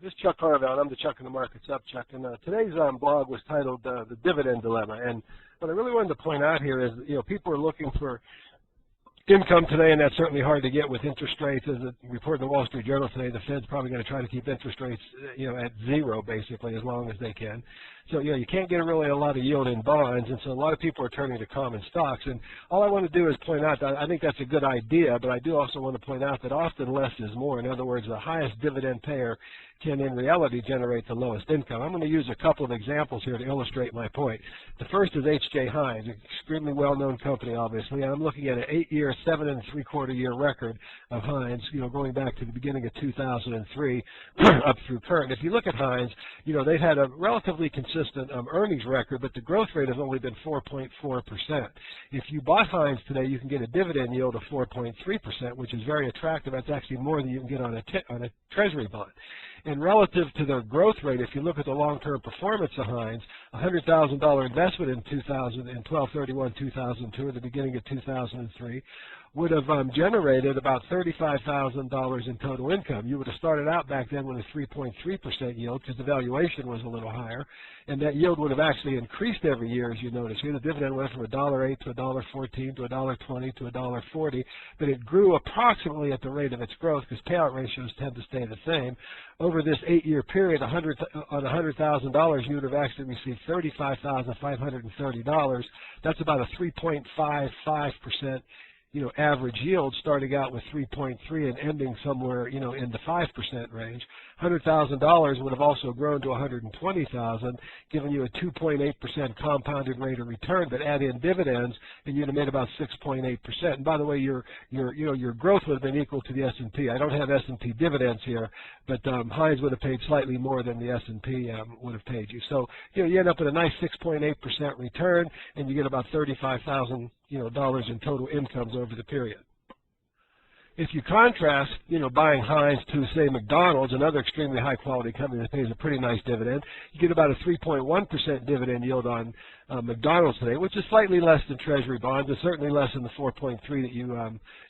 This is Chuck Carvel, and I'm the Chuck in the Markets Up Chuck. And today's blog was titled "The Dividend Dilemma." And what I really wanted to point out here is, people are looking for income today, and that's certainly hard to get with interest rates. As it reported in the Wall Street Journal today, the Fed's probably going to try to keep interest rates, at zero basically as long as they can. So, you can't get really a lot of yield in bonds, and so a lot of people are turning to common stocks. And all I want to do is point out that I think that's a good idea, but I do also want to point out that often less is more. In other words, the highest dividend payer can in reality generate the lowest income. I'm going to use a couple of examples here to illustrate my point. The first is H.J. Heinz, an extremely well-known company, obviously. I'm looking at an 8-year, 7 3/4 year record of Heinz, going back to the beginning of 2003 up through current. If you look at Heinz, they've had a relatively consistent earnings record, but the growth rate has only been 4.4%. If you bought Heinz today, you can get a dividend yield of 4.3%, which is very attractive. That's actually more than you can get on a treasury bond. And relative to their growth rate, if you look at the long-term performance of Heinz, a $100,000 investment in 12/31/2002, at the beginning of 2003, would have generated about $35,000 in total income. You would have started out back then with a 3.3% yield because the valuation was a little higher, and that yield would have actually increased every year, as you notice here. The dividend went from $1.08 to $1.14 to $1.20 to $1.40, but it grew approximately at the rate of its growth because payout ratios tend to stay the same. Over this 8-year period, on $100,000, you would have actually received $35,530. That's about a 3.55% average yield, starting out with 3.3 and ending somewhere, in the 5% range. $100,000 would have also grown to $120,000, giving you a 2.8% compounded rate of return. But add in dividends, and you'd have made about 6.8%. And by the way, your growth would have been equal to the S&P. I don't have S&P dividends here, but Heinz would have paid slightly more than the S&P would have paid you. So you end up with a nice 6.8% return, and you get about $35,000 dollars in total incomes over the period. If you contrast, buying Heinz to, say, McDonald's, another extremely high-quality company that pays a pretty nice dividend, you get about a 3.1% dividend yield on McDonald's today, which is slightly less than Treasury bonds, and certainly less than the 4.3 that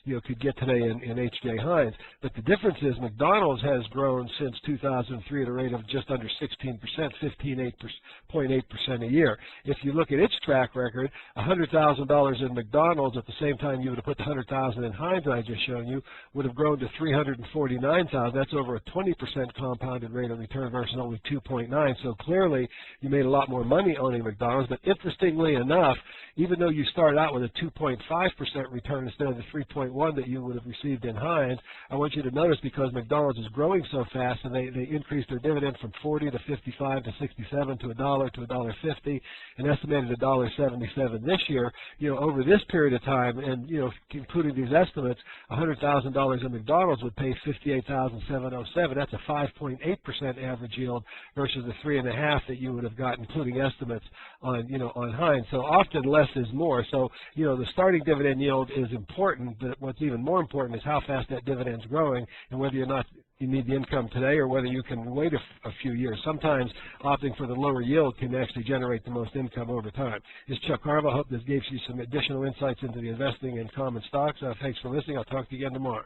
you could get today in H.J. Heinz. But the difference is McDonald's has grown since 2003 at a rate of just under 16%, 15.8% a year. If you look at its track record, $100,000 in McDonald's at the same time you would have put the $100,000 in Heinz I just shown you would have grown to $349,000. That's over a 20% compounded rate of return versus only 2.9. So clearly you made a lot more money owning McDonald's. But interestingly enough, even though you started out with a 2.5% return instead of the 3.1 that you would have received in Heinz, I want you to notice, because McDonald's is growing so fast, and they increased their dividend from 40 to 55 to 67 to $1 to $1.50, and estimated $1.77 this year. Over this period of time, and including these estimates, $100,000 in McDonald's would pay $58,707. That's a 5.8% average yield versus the 3.5% that you would have got, including estimates on Heinz. So often less is more. So the starting dividend yield is important, but what's even more important is how fast that dividend's growing, and whether or not you need the income today or whether you can wait a few years. Sometimes opting for the lower yield can actually generate the most income over time. This is Chuck Carvel. I hope this gives you some additional insights into the investing in common stocks. Thanks for listening. I'll talk to you again tomorrow.